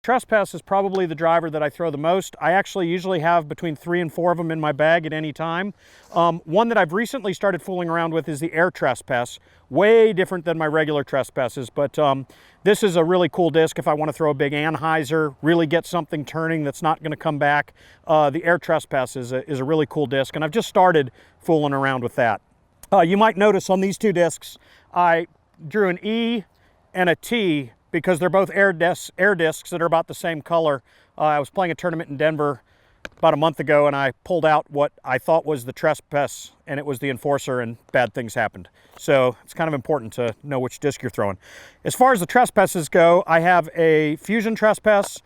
Trespass is probably the driver that I throw the most. I actually usually have between 3 and 4 of them in my bag at any time. One that I've recently started fooling around with is the air Trespass. Way different than my regular Trespasses, but this is a really cool disc if I want to throw a big anhyzer, really get something turning that's not going to come back. The air Trespass is a really cool disc, and I've just started fooling around with that. You might notice on these two discs, I drew an E and a T because they're both air discs that are about the same color. I was playing a tournament in Denver about a month ago, and I pulled out what I thought was the Trespass, and it was the Enforcer, and bad things happened. So it's kind of important to know which disc you're throwing. As far as the Trespasses go, I have a Fusion Trespass,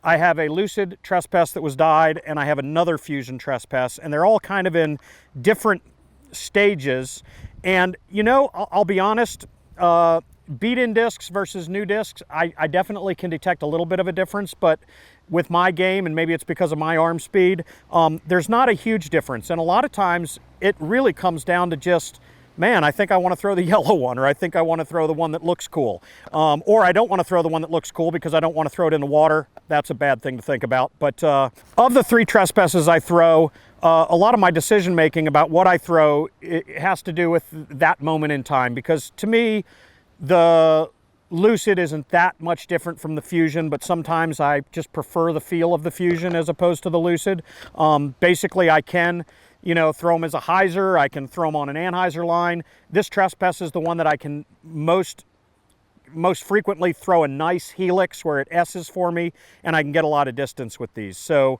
I have a Lucid Trespass that was dyed, and I have another Fusion Trespass, and they're all kind of in different stages. And you know, I'll be honest, beat-in discs versus new discs, I definitely can detect a little bit of a difference, but with my game, and maybe it's because of my arm speed, there's not a huge difference. And a lot of times it really comes down to just, man, I think I want to throw the yellow one, or I think I want to throw the one that looks cool. Or I don't want to throw the one that looks cool because I don't want to throw it in the water. That's a bad thing to think about. But of the 3 Trespasses I throw, a lot of my decision making about what I throw, it has to do with that moment in time, because to me, the Lucid isn't that much different from the Fusion, but sometimes I just prefer the feel of the Fusion as opposed to the Lucid. Basically, I can, you know, throw them as a hyzer. I can throw them on an anhyzer line. This Trespass is the one that I can most frequently throw a nice helix where it S's for me, and I can get a lot of distance with these. So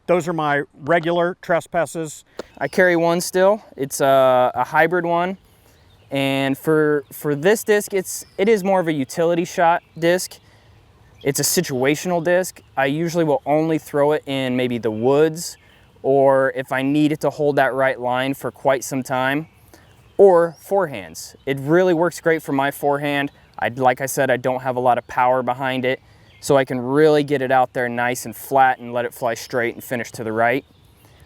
those are my regular Trespasses. I carry one still. It's a hybrid one. And for this disc, it is more of a utility shot disc. It's a situational disc. I usually will only throw it in maybe the woods, or if I need it to hold that right line for quite some time, or forehands. It really works great for my forehand. Like I said, I don't have a lot of power behind it, so I can really get it out there nice and flat and let it fly straight and finish to the right.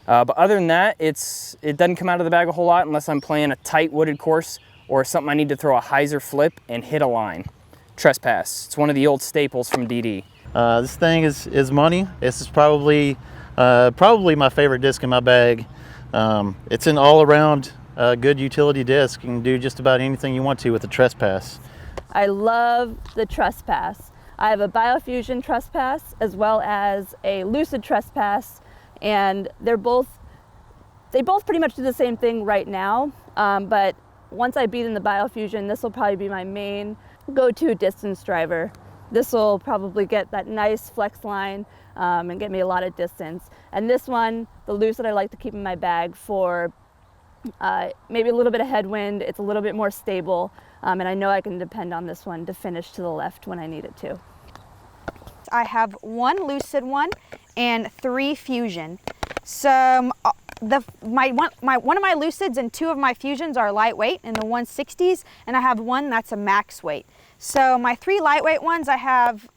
But other than that, it doesn't come out of the bag a whole lot unless I'm playing a tight wooded course or something I need to throw a hyzer flip and hit a line. Trespass. It's one of the old staples from DD. This thing is money. This is probably my favorite disc in my bag. It's an all-around good utility disc. You can do just about anything you want to with the Trespass. I love the Trespass. I have a Biofusion Trespass as well as a Lucid Trespass, and they both pretty much do the same thing right now, but once I beat in the Biofusion, this will probably be my main go-to distance driver. This will probably get that nice flex line and get me a lot of distance. And this one, the Lucid, I like to keep in my bag for maybe a little bit of headwind. It's a little bit more stable, and I know I can depend on this one to finish to the left when I need it to. I have 1 Lucid one and 3 Fusion. So one of my Lucids and 2 of my Fusions are lightweight in the 160s, and I have one that's a max weight. So my 3 lightweight ones, I have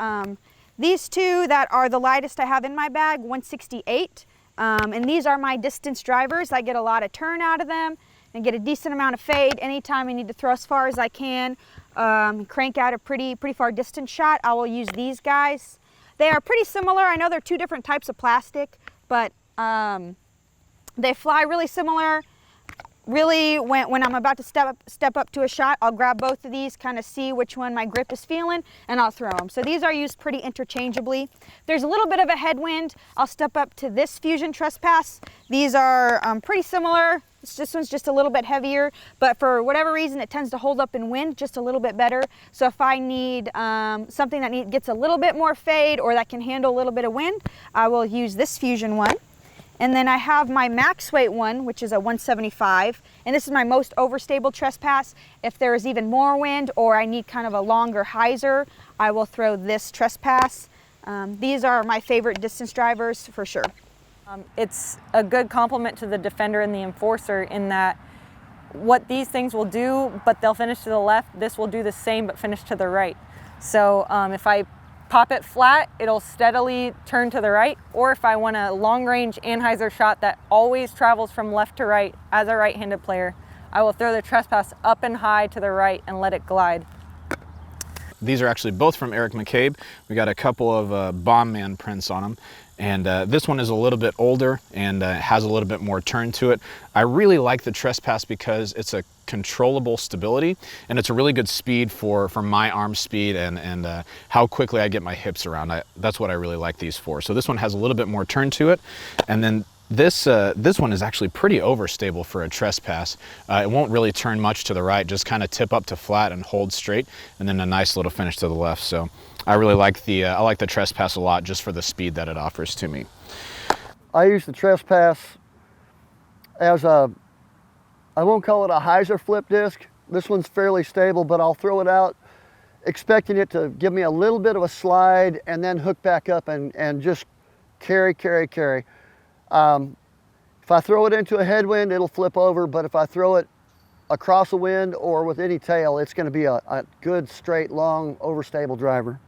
these 2 that are the lightest I have in my bag, 168, and these are my distance drivers. I get a lot of turn out of them and get a decent amount of fade. Anytime I need to throw as far as I can, crank out a pretty far distance shot, I will use these guys. They are pretty similar. I know they're 2 different types of plastic, but they fly really similar. Really, when I'm about to step up to a shot, I'll grab both of these, kind of see which one my grip is feeling, and I'll throw them. So these are used pretty interchangeably. There's a little bit of a headwind. I'll step up to this Fusion Trespass. These are pretty similar. This one's just a little bit heavier, but for whatever reason, it tends to hold up in wind just a little bit better. So if I need something that gets a little bit more fade or that can handle a little bit of wind, I will use this Fusion one. And then I have my max weight one, which is a 175, and this is my most overstable Trespass. If there is even more wind or I need kind of a longer hyzer, I will throw this Trespass. These are my favorite distance drivers for sure. It's a good complement to the Defender and the Enforcer in that what these things will do, but they'll finish to the left, this will do the same but finish to the right. So if I pop it flat, it'll steadily turn to the right, or if I want a long-range anhyzer shot that always travels from left to right as a right-handed player, I will throw the Trespass up and high to the right and let it glide. These are actually both from Eric McCabe. We got a couple of Bomb Man prints on them. And this one is a little bit older and has a little bit more turn to it. I really like the Trespass because it's a controllable stability, and it's a really good speed for my arm speed and how quickly I get my hips around. That's what I really like these for. So this one has a little bit more turn to it. And then this one is actually pretty overstable for a Trespass. It won't really turn much to the right, just kind of tip up to flat and hold straight, and then a nice little finish to the left. So I really like the I like the Trespass a lot just for the speed that it offers to me. I use the Trespass as I won't call it a hyzer flip disc. This one's fairly stable, but I'll throw it out expecting it to give me a little bit of a slide and then hook back up and just carry. If I throw it into a headwind, it'll flip over, but if I throw it across a wind or with any tail, it's going to be a good, straight, long, overstable driver.